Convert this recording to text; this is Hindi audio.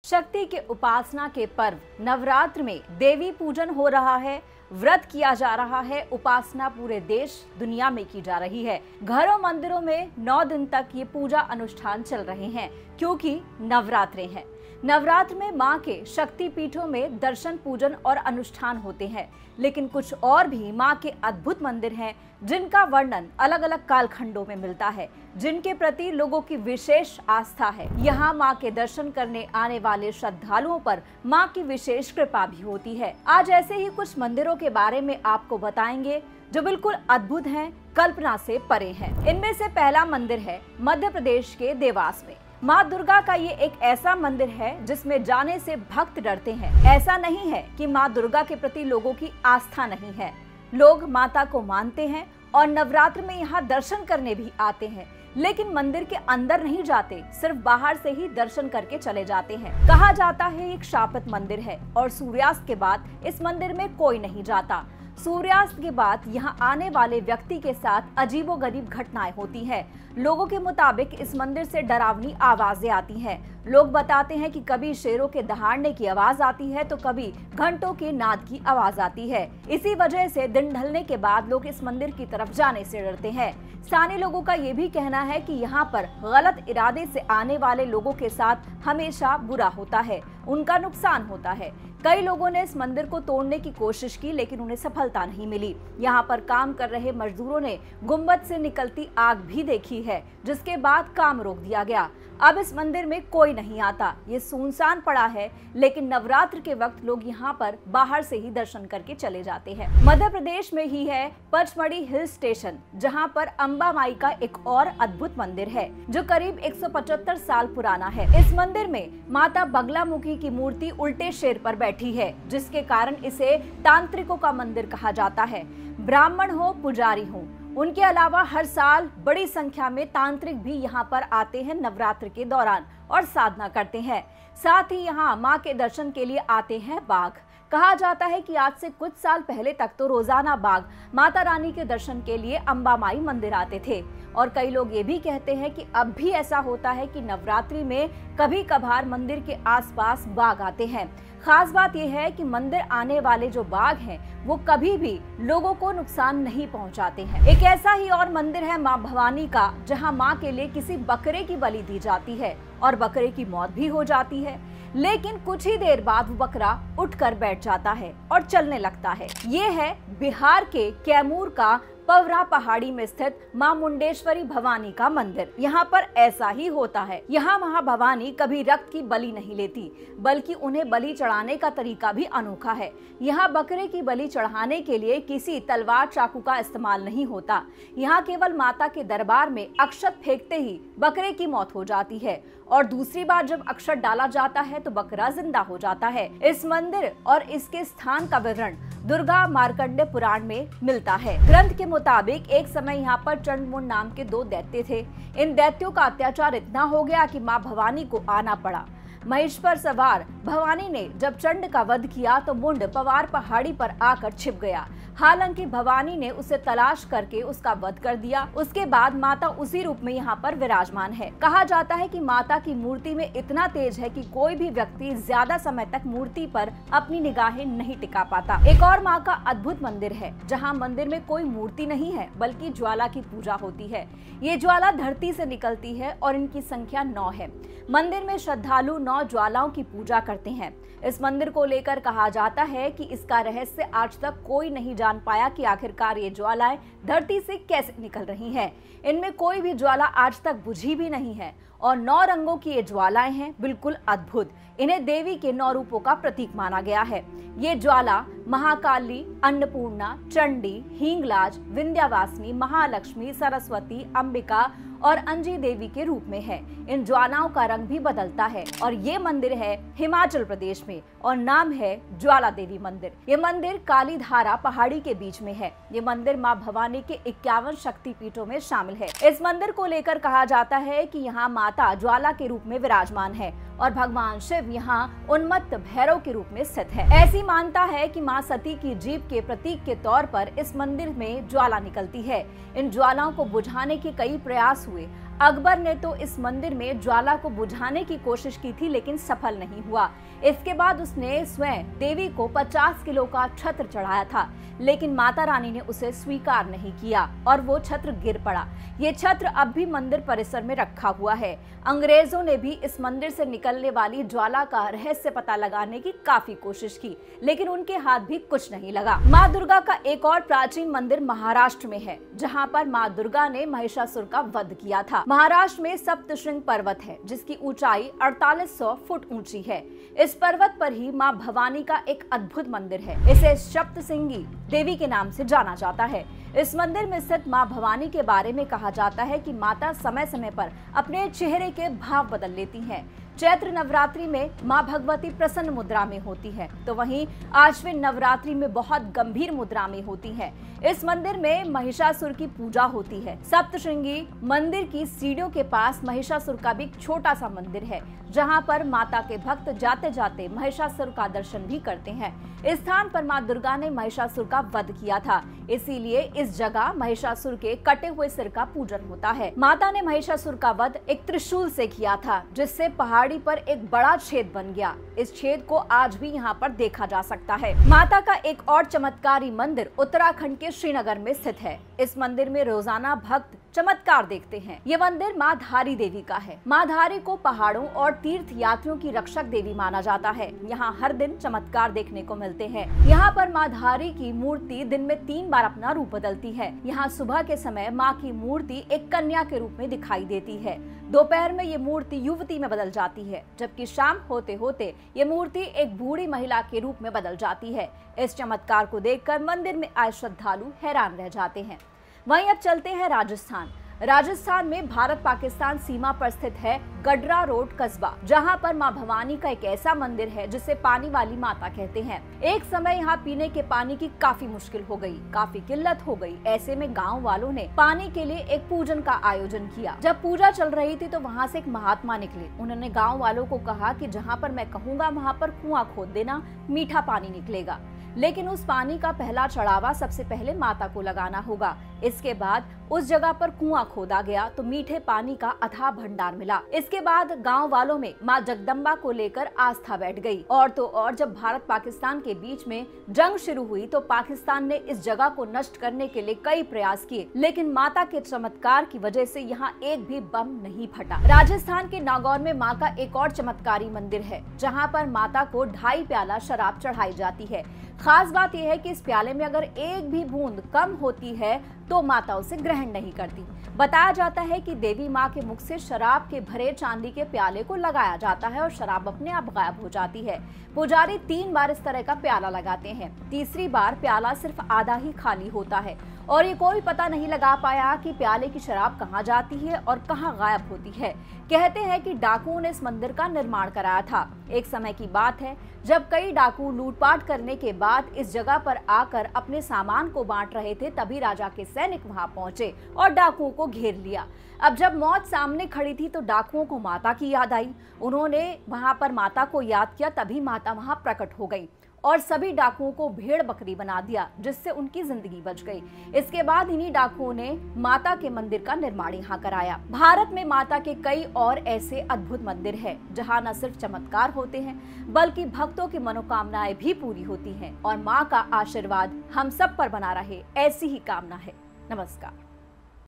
शक्ति के उपासना के पर्व नवरात्र में देवी पूजन हो रहा है, व्रत किया जा रहा है, उपासना पूरे देश दुनिया में की जा रही है। घरों मंदिरों में 9 दिन तक ये पूजा अनुष्ठान चल रहे हैं क्योंकि नवरात्रे हैं। नवरात्र में मां के शक्ति पीठों में दर्शन पूजन और अनुष्ठान होते हैं, लेकिन कुछ और भी मां के अद्भुत मंदिर हैं जिनका वर्णन अलग अलग कालखंडों में मिलता है, जिनके प्रति लोगों की विशेष आस्था है। यहाँ मां के दर्शन करने आने वाले श्रद्धालुओं पर मां की विशेष कृपा भी होती है। आज ऐसे ही कुछ मंदिरों के बारे में आपको बताएंगे जो बिल्कुल अद्भुत हैं, कल्पना से परे हैं। इनमें से पहला मंदिर है मध्य प्रदेश के देवास में। माँ दुर्गा का ये एक ऐसा मंदिर है जिसमें जाने से भक्त डरते हैं। ऐसा नहीं है कि माँ दुर्गा के प्रति लोगों की आस्था नहीं है, लोग माता को मानते हैं और नवरात्र में यहाँ दर्शन करने भी आते हैं, लेकिन मंदिर के अंदर नहीं जाते, सिर्फ बाहर से ही दर्शन करके चले जाते हैं। कहा जाता है एक शापित मंदिर है और सूर्यास्त के बाद इस मंदिर में कोई नहीं जाता। सूर्यास्त के बाद यहाँ आने वाले व्यक्ति के साथ अजीबोगरीब घटनाएं होती हैं। लोगों के मुताबिक इस मंदिर से डरावनी आवाजें आती हैं। लोग बताते हैं कि कभी शेरों के दहाड़ने की आवाज आती है तो कभी घंटों के नाद की आवाज आती है। इसी वजह से दिन ढलने के बाद लोग इस मंदिर की तरफ जाने से डरते हैं। स्थानीय लोगों का ये भी कहना है कि यहाँ पर गलत इरादे से आने वाले लोगों के साथ हमेशा बुरा होता है, उनका नुकसान होता है। कई लोगों ने इस मंदिर को तोड़ने की कोशिश की, लेकिन उन्हें सफलता नहीं मिली। यहाँ पर काम कर रहे मजदूरों ने गुंबद से निकलती आग भी देखी है, जिसके बाद काम रोक दिया गया। अब इस मंदिर में कोई नहीं आता, ये सुनसान पड़ा है, लेकिन नवरात्र के वक्त लोग यहाँ पर बाहर से ही दर्शन करके चले जाते हैं। मध्य प्रदेश में ही है पचमढ़ी हिल स्टेशन, जहाँ पर अम्बा माई का एक और अद्भुत मंदिर है जो करीब 175 साल पुराना है। इस मंदिर में माता बगलामुखी की मूर्ति उल्टे शेर पर बैठी है, जिसके कारण इसे तांत्रिकों का मंदिर कहा जाता है। ब्राह्मण हो, पुजारी हो, उनके अलावा हर साल बड़ी संख्या में तांत्रिक भी यहाँ पर आते हैं नवरात्र के दौरान और साधना करते हैं। साथ ही यहाँ माँ के दर्शन के लिए आते हैं बाघ। कहा जाता है कि आज से कुछ साल पहले तक तो रोजाना बाघ माता रानी के दर्शन के लिए अम्बा माई मंदिर आते थे, और कई लोग ये भी कहते हैं कि अब भी ऐसा होता है कि नवरात्रि में कभी कभार मंदिर के आसपास बाघ आते हैं। खास बात यह है कि मंदिर आने वाले जो बाघ हैं वो कभी भी लोगों को नुकसान नहीं पहुंचाते हैं। एक ऐसा ही और मंदिर है मां भवानी का, जहां मां के लिए किसी बकरे की बलि दी जाती है और बकरे की मौत भी हो जाती है, लेकिन कुछ ही देर बाद वो बकरा उठकर बैठ जाता है और चलने लगता है। ये है बिहार के कैमूर का पवरा पहाड़ी में स्थित मां मुंडेश्वरी भवानी का मंदिर। यहाँ पर ऐसा ही होता है। यहाँ मां भवानी कभी रक्त की बलि नहीं लेती, बल्कि उन्हें बलि चढ़ाने का तरीका भी अनोखा है। यहाँ बकरे की बलि चढ़ाने के लिए किसी तलवार चाकू का इस्तेमाल नहीं होता। यहाँ केवल माता के दरबार में अक्षत फेंकते ही बकरे की मौत हो जाती है, और दूसरी बार जब अक्षत डाला जाता है तो बकरा जिंदा हो जाता है। इस मंदिर और इसके स्थान का विवरण दुर्गा मार्कंडे पुराण में मिलता है। ग्रंथ के मुताबिक एक समय यहाँ पर चंडमुंड नाम के 2 दैत्य थे। इन दैत्यों का अत्याचार इतना हो गया कि माँ भवानी को आना पड़ा। महिष पर सवार भवानी ने जब चंड का वध किया तो मुंड पवार पहाड़ी पर आकर छिप गया। हालांकि भवानी ने उसे तलाश करके उसका वध कर दिया। उसके बाद माता उसी रूप में यहाँ पर विराजमान है। कहा जाता है कि माता की मूर्ति में इतना तेज है कि कोई भी व्यक्ति ज्यादा समय तक मूर्ति पर अपनी निगाहें नहीं टिका पाता। एक और माँ का अद्भुत मंदिर है, जहाँ मंदिर में कोई मूर्ति नहीं है बल्कि ज्वाला की पूजा होती है। ये ज्वाला धरती से निकलती है और इनकी संख्या 9 है। मंदिर में श्रद्धालु 9 ज्वालाओं की पूजा करते हैं। इस मंदिर को लेकर कहा जाता है कि इसका रहस्य आज तक कोई नहीं जान पाया कि आखिरकार ये ज्वालाएं धरती से कैसे निकल रही हैं। इनमें कोई भी ज्वाला आज तक बुझी भी नहीं है और 9 रंगों की ये ज्वालाएं हैं, बिल्कुल अद्भुत। इन्हें देवी के 9 रूपों का प्रतीक माना गया है। ये ज्वाला महाकाली, अन्नपूर्णा, चंडी, हिंगलाज, विंध्यवासिनी, महालक्ष्मी, सरस्वती, अंबिका और अंजी देवी के रूप में है। इन ज्वालाओं का रंग भी बदलता है और ये मंदिर है हिमाचल प्रदेश में और नाम है ज्वाला देवी मंदिर। ये मंदिर कालीधारा पहाड़ी के बीच में है। ये मंदिर मां भवानी के 51 शक्ति पीठों में शामिल है। इस मंदिर को लेकर कहा जाता है कि यहाँ माता ज्वाला के रूप में विराजमान है और भगवान शिव यहाँ उन्मत्त भैरव के रूप में स्थित है। ऐसी मान्यता है कि मां सती की जीभ के प्रतीक के तौर पर इस मंदिर में ज्वाला निकलती है। इन ज्वालाओं को बुझाने के कई प्रयास हुए। अकबर ने तो इस मंदिर में ज्वाला को बुझाने की कोशिश की थी, लेकिन सफल नहीं हुआ। इसके बाद उसने स्वयं देवी को 50 किलो का छत्र चढ़ाया था, लेकिन माता रानी ने उसे स्वीकार नहीं किया और वो छत्र गिर पड़ा। ये छत्र अब भी मंदिर परिसर में रखा हुआ है। अंग्रेजों ने भी इस मंदिर से निकलने वाली ज्वाला का रहस्य पता लगाने की काफी कोशिश की, लेकिन उनके हाथ भी कुछ नहीं लगा। माँ दुर्गा का एक और प्राचीन मंदिर महाराष्ट्र में है, जहाँ पर माँ दुर्गा ने महिषासुर का वध किया था। महाराष्ट्र में सप्तशृंग पर्वत है, जिसकी ऊंचाई 4800 फुट ऊंची है। इस पर्वत पर ही माँ भवानी का एक अद्भुत मंदिर है। इसे सप्तशृंगी देवी के नाम से जाना जाता है। इस मंदिर में स्थित माँ भवानी के बारे में कहा जाता है कि माता समय समय पर अपने चेहरे के भाव बदल लेती हैं। चैत्र नवरात्रि में माँ भगवती प्रसन्न मुद्रा में होती है, तो वहीं आश्विन नवरात्रि में बहुत गंभीर मुद्रा में होती है। इस मंदिर में महिषासुर की पूजा होती है। सप्तशृंगी मंदिर की सीढ़ियों के पास महिषासुर का भी एक छोटा सा मंदिर है, जहाँ पर माता के भक्त जाते जाते महिषासुर का दर्शन भी करते हैं। इस स्थान पर माँ दुर्गा ने महिषासुर का वध किया था, इसीलिए इस जगह महिषासुर के कटे हुए सिर का पूजन होता है। माता ने महिषासुर का वध एक त्रिशूल से किया था, जिससे पहाड़ी पर एक बड़ा छेद बन गया। इस छेद को आज भी यहाँ पर देखा जा सकता है। माता का एक और चमत्कारी मंदिर उत्तराखंड के श्रीनगर में स्थित है। इस मंदिर में रोजाना भक्त चमत्कार देखते हैं। ये मंदिर माँ धारी देवी का है। माँ धारी को पहाड़ों और तीर्थ यात्रियों की रक्षक देवी माना जाता है। यहाँ हर दिन चमत्कार देखने को मिलते हैं। यहाँ पर माँ धारी की मूर्ति दिन में 3 बार अपना रूप बदलती है। यहाँ सुबह के समय माँ की मूर्ति एक कन्या के रूप में दिखाई देती है। दोपहर में ये मूर्ति युवती में बदल जाती है, जबकि शाम होते होते ये मूर्ति एक बूढ़ी महिला के रूप में बदल जाती है। इस चमत्कार को देखकर मंदिर में आए श्रद्धालु हैरान रह जाते हैं। वहीं अब चलते हैं राजस्थान। राजस्थान में भारत पाकिस्तान सीमा पर स्थित है गडरा रोड कस्बा, जहां पर मां भवानी का एक ऐसा मंदिर है जिसे पानी वाली माता कहते हैं। एक समय यहां पीने के पानी की काफी मुश्किल हो गई, काफी किल्लत हो गई। ऐसे में गांव वालों ने पानी के लिए एक पूजन का आयोजन किया। जब पूजा चल रही थी तो वहां से एक महात्मा निकले। उन्होंने गाँव वालों को कहा कि जहाँ पर मैं कहूँगा वहाँ पर कुआं खोद देना, मीठा पानी निकलेगा। लेकिन उस पानी का पहला चढ़ावा सबसे पहले माता को लगाना होगा। इसके बाद उस जगह पर कुआं खोदा गया तो मीठे पानी का अथाह भंडार मिला। इसके बाद गांव वालों में मां जगदम्बा को लेकर आस्था बैठ गई। और तो और जब भारत पाकिस्तान के बीच में जंग शुरू हुई तो पाकिस्तान ने इस जगह को नष्ट करने के लिए कई प्रयास किए, लेकिन माता के चमत्कार की वजह से यहाँ एक भी बम नहीं फटा। राजस्थान के नागौर में माँ का एक और चमत्कारी मंदिर है, जहाँ पर माता को 2.5 प्याला शराब चढ़ाई जाती है। खास बात यह है कि इस प्याले में अगर एक भी बूंद कम होती है तो माता उसे ग्रहण नहीं करती। बताया जाता है कि देवी माँ के मुख से शराब के भरे चांदी के प्याले को लगाया जाता है और शराब अपने आप गायब हो जाती है। पुजारी 3 बार इस तरह का प्याला लगाते हैं। तीसरी बार प्याला सिर्फ आधा ही खाली होता है और ये कोई पता नहीं लगा पाया कि प्याले की शराब कहाँ जाती है और कहाँ गायब होती है। कहते हैं कि डाकुओं ने इस मंदिर का निर्माण कराया था। एक समय की बात है जब कई डाकू लूटपाट करने के बाद इस जगह पर आकर अपने सामान को बांट रहे थे, तभी राजा के सैनिक वहां पहुंचे और डाकुओं को घेर लिया। अब जब मौत सामने खड़ी थी तो डाकुओं को माता की याद आई। उन्होंने वहां पर माता को याद किया, तभी माता वहां प्रकट हो गई और सभी डाकुओं को भेड़ बकरी बना दिया, जिससे उनकी जिंदगी बच गई। इसके बाद इन्हीं डाकुओं ने माता के मंदिर का निर्माण यहाँ कराया। भारत में माता के कई और ऐसे अद्भुत मंदिर हैं, जहाँ न सिर्फ चमत्कार होते हैं बल्कि भक्तों की मनोकामनाएं भी पूरी होती हैं और माँ का आशीर्वाद हम सब पर बना रहे, ऐसी ही कामना है। नमस्कार।